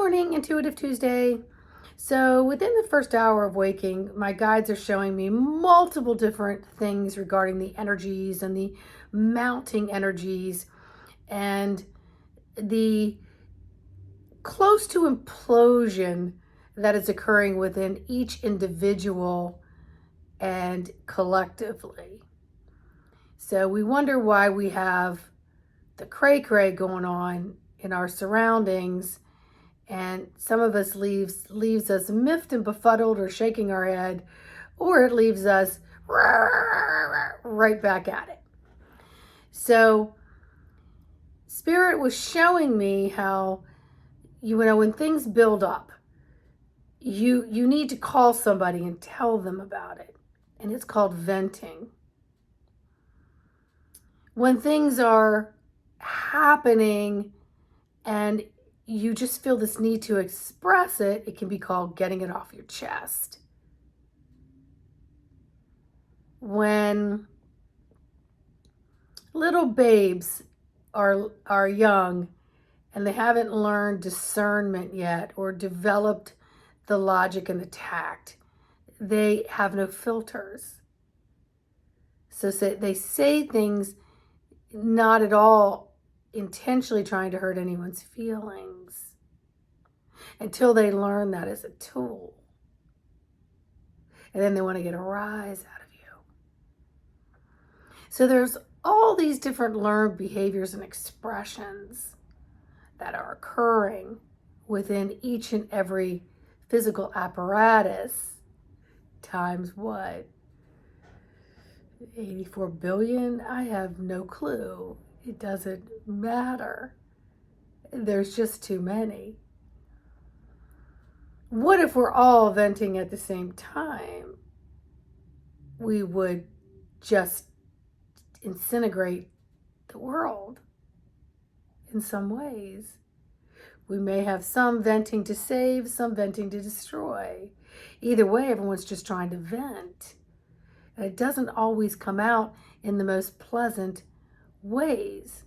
morning, Intuitive Tuesday. So, within the first hour of waking, my guides are showing me multiple different things regarding the energies and the mounting energies and the close to implosion that is occurring within each individual and collectively. So, we wonder why we have the cray cray going on in our surroundings, and some of us leaves us miffed and befuddled or shaking our head, or it leaves us right back at it. So Spirit was showing me how, when things build up, you need to call somebody and tell them about it, and it's called venting. When things are happening and you just feel this need to express it, it can be called getting it off your chest. When little babes are young and they haven't learned discernment yet or developed the logic and the tact, they have no filters. So they say things not at all intentionally trying to hurt anyone's feelings until they learn that as a tool. And then they want to get a rise out of you. So there's all these different learned behaviors and expressions that are occurring within each and every physical apparatus times what? 84 billion? I have no clue. It doesn't matter. There's just too many. What if we're all venting at the same time? We would just disintegrate the world in some ways. We may have some venting to save, some venting to destroy. Either way, everyone's just trying to vent. And it doesn't always come out in the most pleasant ways.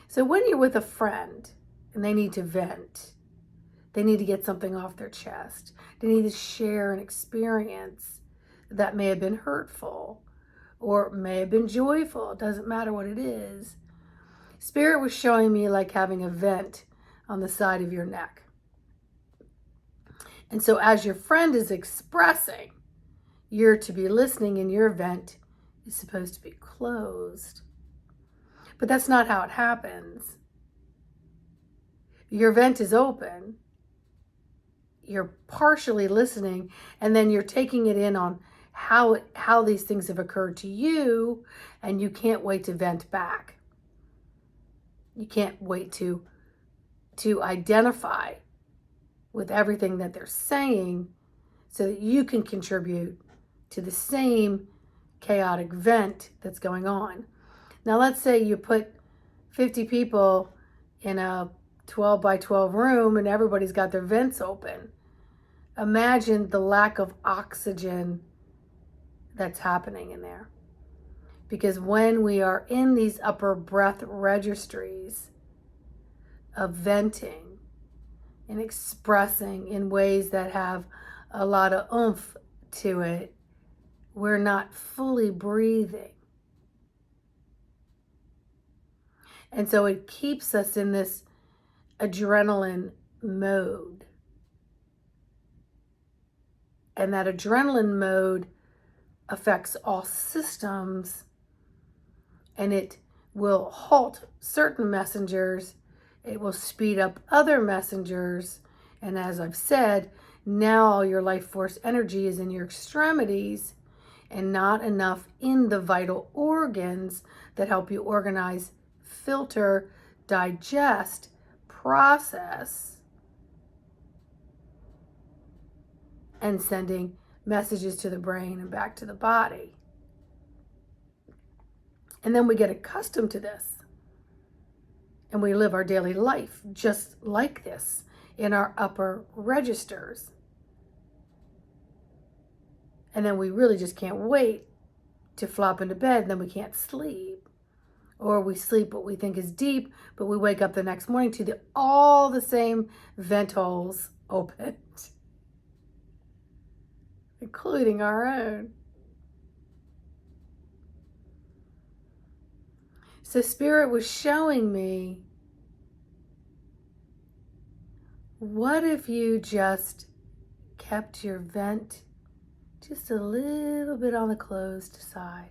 So when you're with a friend and they need to vent, they need to get something off their chest, they need to share an experience that may have been hurtful or may have been joyful, it doesn't matter what it is. Spirit was showing me like having a vent on the side of your neck. And so as your friend is expressing, you're to be listening, and your vent is supposed to be closed. But that's not how it happens. Your vent is open. You're partially listening, and then you're taking it in on how these things have occurred to you, and you can't wait to vent back. You can't wait to identify with everything that they're saying so that you can contribute to the same chaotic vent that's going on. Now, let's say you put 50 people in a 12 by 12 room and everybody's got their vents open. Imagine the lack of oxygen that's happening in there. Because when we are in these upper breath registries of venting and expressing in ways that have a lot of oomph to it, we're not fully breathing. And so it keeps us in this adrenaline mode. And that adrenaline mode affects all systems, and it will halt certain messengers. It will speed up other messengers. And as I've said, now all your life force energy is in your extremities and not enough in the vital organs that help you organize, filter, digest, process, and sending messages to the brain and back to the body. And then we get accustomed to this. And we live our daily life just like this in our upper registers. And then we really just can't wait to flop into bed, and then we can't sleep. Or we sleep what we think is deep, but we wake up the next morning to all the same vent holes opened, including our own. So Spirit was showing me, what if you just kept your vent just a little bit on the closed side?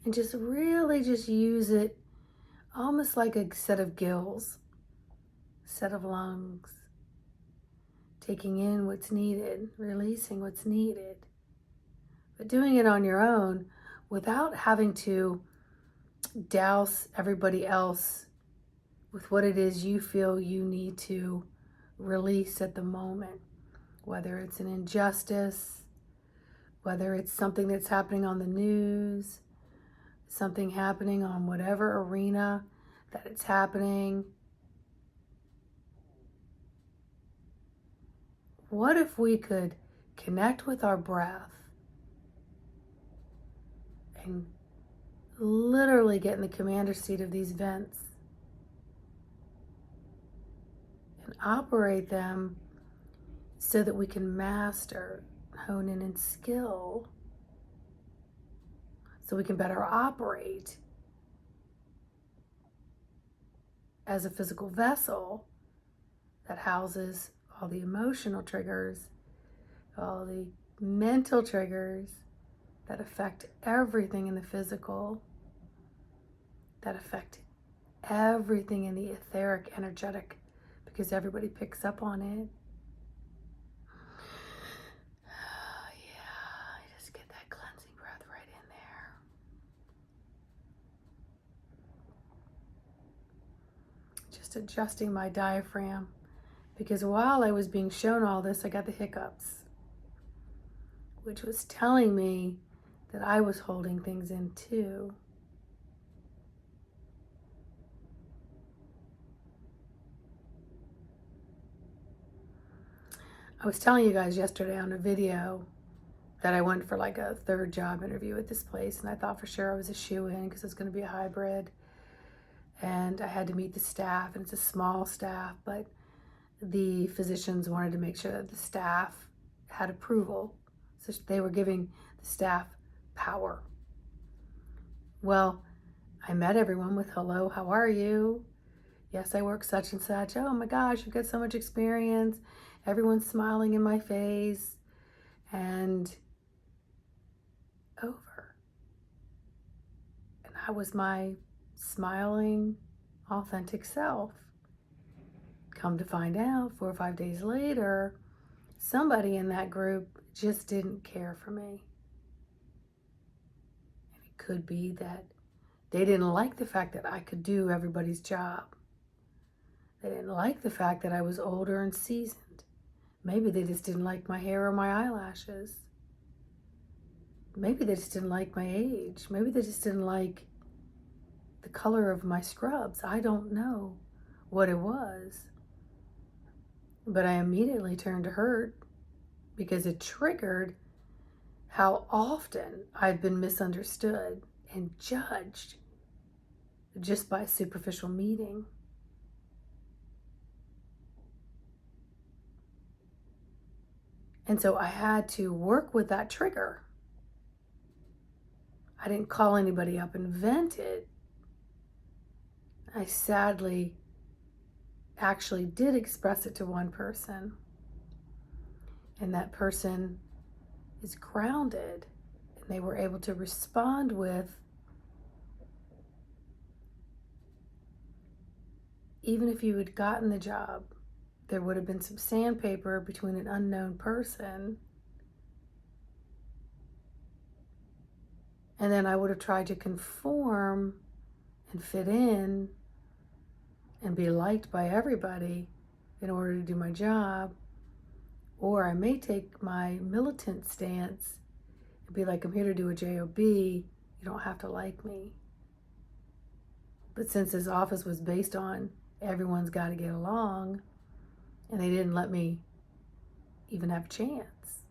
And just really just use it almost like a set of gills, set of lungs, taking in what's needed, releasing what's needed, but doing it on your own without having to douse everybody else with what it is you feel you need to release at the moment, whether it's an injustice, whether it's something that's happening on the news, something happening on whatever arena that it's happening. What if we could connect with our breath and literally get in the commander's seat of these vents and operate them so that we can master, hone in, and skill, so we can better operate as a physical vessel that houses all the emotional triggers, all the mental triggers that affect everything in the physical, that affect everything in the etheric, energetic, because everybody picks up on it. Yeah, just get that cleansing breath right in there. Just adjusting my diaphragm, because while I was being shown all this, I got the hiccups, which was telling me that I was holding things in too. I was telling you guys yesterday on a video that I went for like a third job interview at this place, and I thought for sure I was a shoo-in because it's going to be a hybrid, and I had to meet the staff, and it's a small staff, but the physicians wanted to make sure that the staff had approval, so they were giving the staff power. Well, I met everyone with hello, how are you? Yes, I work such and such. Oh my gosh, you've got so much experience. Everyone's smiling in my face, and over. And I was my smiling, authentic self. Come to find out, 4 or 5 days later, somebody in that group just didn't care for me. And it could be that they didn't like the fact that I could do everybody's job. They didn't like the fact that I was older and seasoned. Maybe they just didn't like my hair or my eyelashes. Maybe they just didn't like my age. Maybe they just didn't like the color of my scrubs. I don't know what it was. But I immediately turned to hurt because it triggered how often I've been misunderstood and judged just by a superficial meeting. And so I had to work with that trigger. I didn't call anybody up and vent it. I sadly actually did express it to one person. And that person is grounded. And they were able to respond with, even if you had gotten the job, there would have been some sandpaper between an unknown person. And then I would have tried to conform and fit in and be liked by everybody in order to do my job. Or I may take my militant stance and be like, I'm here to do a job. You don't have to like me. But since this office was based on everyone's got to get along, and they didn't let me even have a chance.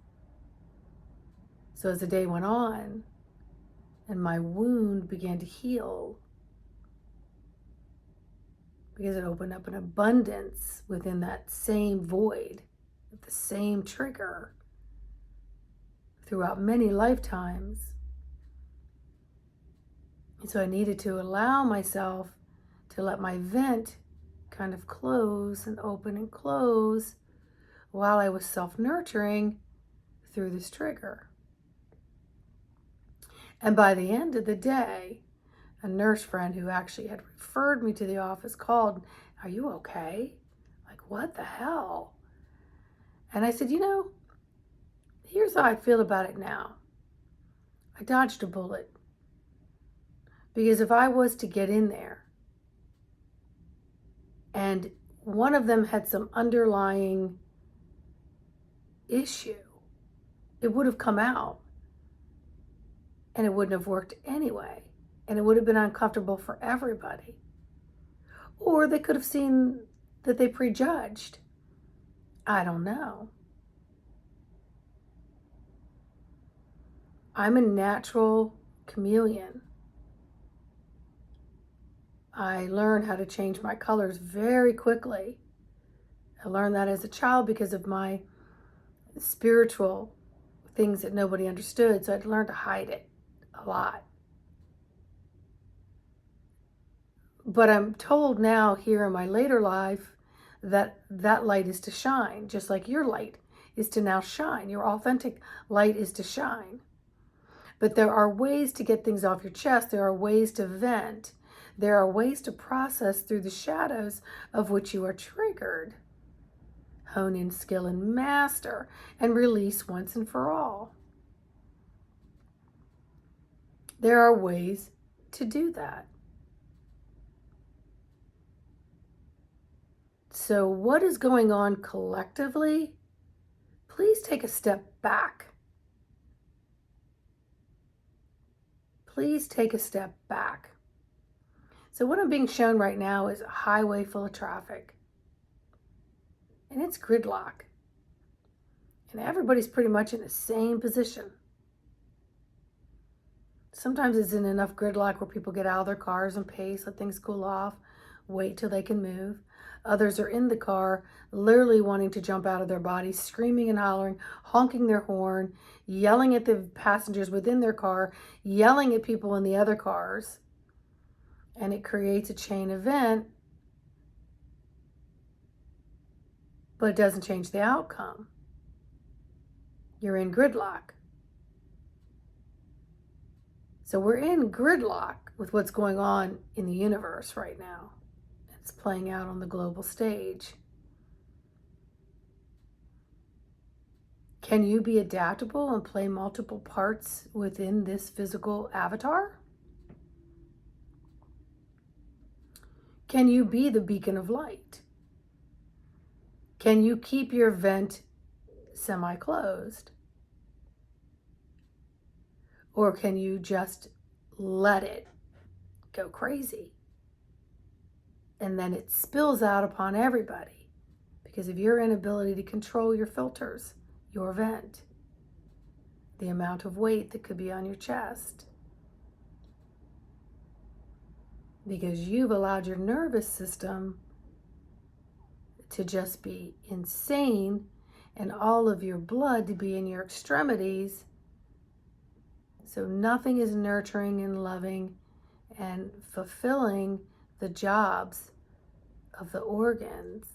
So as the day went on, and my wound began to heal because it opened up an abundance within that same void, the same trigger throughout many lifetimes. And so I needed to allow myself to let my vent kind of close and open and close while I was self-nurturing through this trigger. And by the end of the day, a nurse friend who actually had referred me to the office called, "Are you okay?" Like, what the hell? And I said, here's how I feel about it now. I dodged a bullet. Because if I was to get in there and one of them had some underlying issue, it would have come out and it wouldn't have worked anyway. And it would have been uncomfortable for everybody. Or they could have seen that they prejudged. I don't know. I'm a natural chameleon. I learned how to change my colors very quickly. I learned that as a child because of my spiritual things that nobody understood. So I'd learned to hide it a lot. But I'm told now here in my later life that that light is to shine, just like your light is to now shine. Your authentic light is to shine. But there are ways to get things off your chest. There are ways to vent. There are ways to process through the shadows of which you are triggered. Hone in skill and master and release once and for all. There are ways to do that. So what is going on collectively? Please take a step back. Please take a step back. So what I'm being shown right now is a highway full of traffic. And it's gridlock. And everybody's pretty much in the same position. Sometimes it's in enough gridlock where people get out of their cars and pace, let things cool off, wait till they can move. Others are in the car, literally wanting to jump out of their bodies, screaming and hollering, honking their horn, yelling at the passengers within their car, yelling at people in the other cars. And it creates a chain event, but it doesn't change the outcome. You're in gridlock. So we're in gridlock with what's going on in the universe right now. It's playing out on the global stage. Can you be adaptable and play multiple parts within this physical avatar? Can you be the beacon of light? Can you keep your vent semi-closed? Or can you just let it go crazy? And then it spills out upon everybody because of your inability to control your filters, your vent, the amount of weight that could be on your chest. Because you've allowed your nervous system to just be insane and all of your blood to be in your extremities. So nothing is nurturing and loving and fulfilling the jobs of the organs,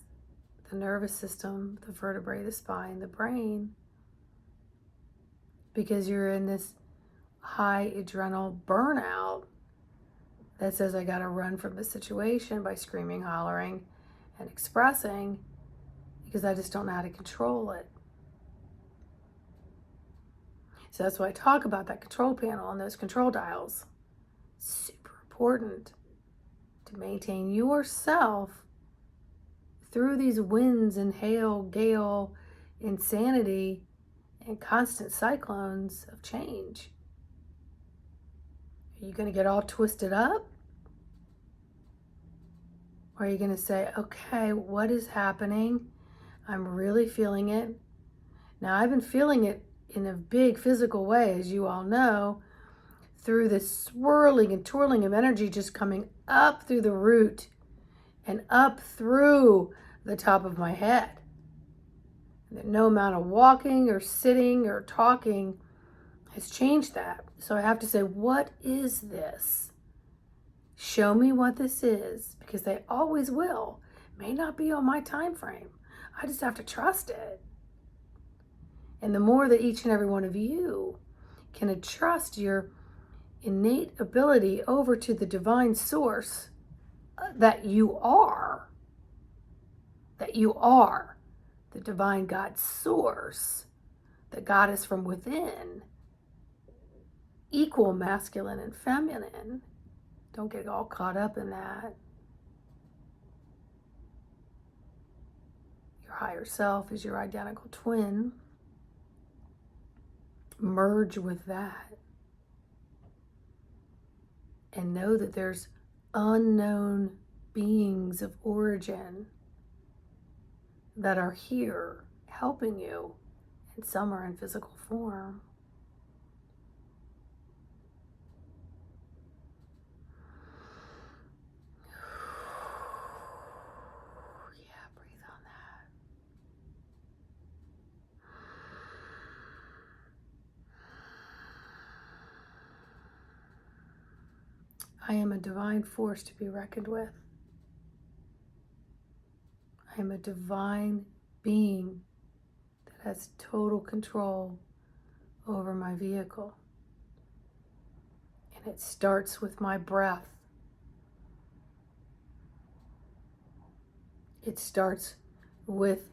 the nervous system, the vertebrae, the spine, the brain. Because you're in this high adrenal burnout that says I got to run from the situation by screaming, hollering, and expressing because I just don't know how to control it. So that's why I talk about that control panel and those control dials. Super important to maintain yourself through these winds and hail, gale, insanity, and constant cyclones of change. Are you going to get all twisted up? Or are you going to say, okay, what is happening? I'm really feeling it. Now, I've been feeling it in a big physical way, as you all know, through this swirling and twirling of energy just coming up through the root and up through the top of my head. And no amount of walking or sitting or talking has changed that. So I have to say, what is this? Show me what this is, because they always will. It may not be on my time frame. I just have to trust it. And the more that each and every one of you can entrust your innate ability over to the divine source that you are, the divine God source, the goddess from within, equal masculine and feminine. Don't get all caught up in that. Your higher self is your identical twin. Merge with that. And know that there's unknown beings of origin that are here helping you, and some are in physical form. Yeah, breathe on that. I am a divine force to be reckoned with. I am a divine being that has total control over my vehicle. And it starts with my breath. It starts with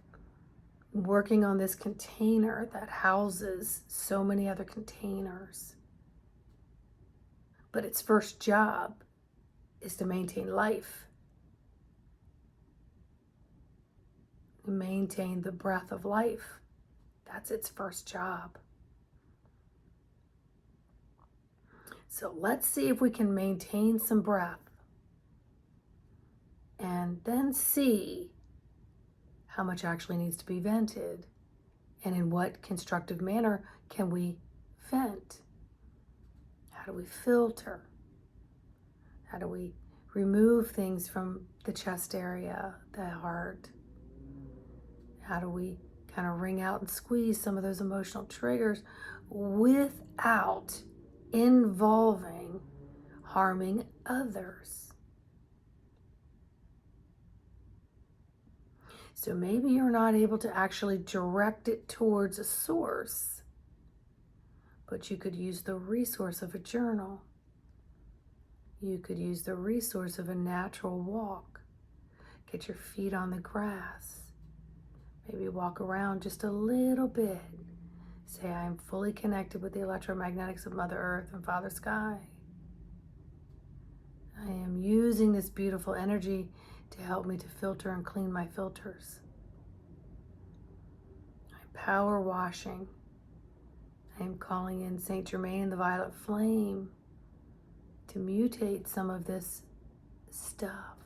working on this container that houses so many other containers. But its first job is to maintain life. Maintain the breath of life. That's its first job. So let's see if we can maintain some breath and then see how much actually needs to be vented and in what constructive manner can we vent. How do we filter? How do we remove things from the chest area, the heart? How do we kind of wring out and squeeze some of those emotional triggers without involving harming others? So maybe you're not able to actually direct it towards a source, but you could use the resource of a journal. You could use the resource of a natural walk. Get your feet on the grass. Maybe walk around just a little bit. Say, I am fully connected with the electromagnetics of Mother Earth and Father Sky. I am using this beautiful energy to help me to filter and clean my filters. I'm power washing. I am calling in Saint Germain, the violet flame, to mutate some of this stuff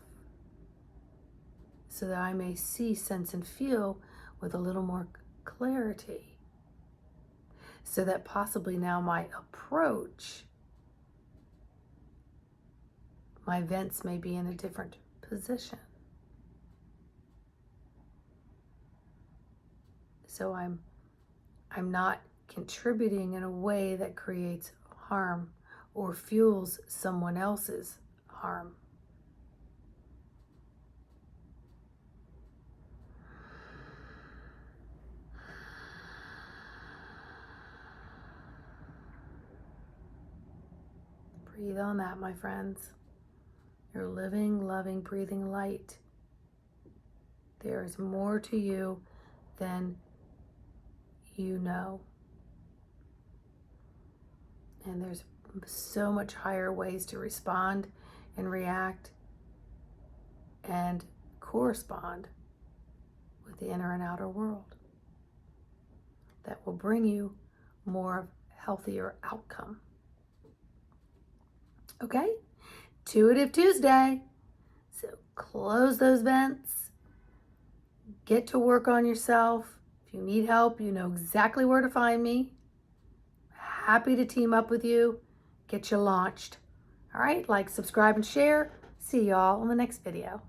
so that I may see, sense, and feel with a little more clarity, so that possibly now my approach, my vents may be in a different position. So I'm not contributing in a way that creates harm or fuels someone else's harm. Breathe on that, my friends. You're living, loving, breathing light. There is more to you than you know. And there's so much higher ways to respond and react and correspond with the inner and outer world that will bring you more healthier outcome. Okay? Intuitive Tuesday. So close those vents. Get to work on yourself. If you need help, you know exactly where to find me. Happy to team up with you get you launched. All right, like, subscribe, and share. See y'all in the next video.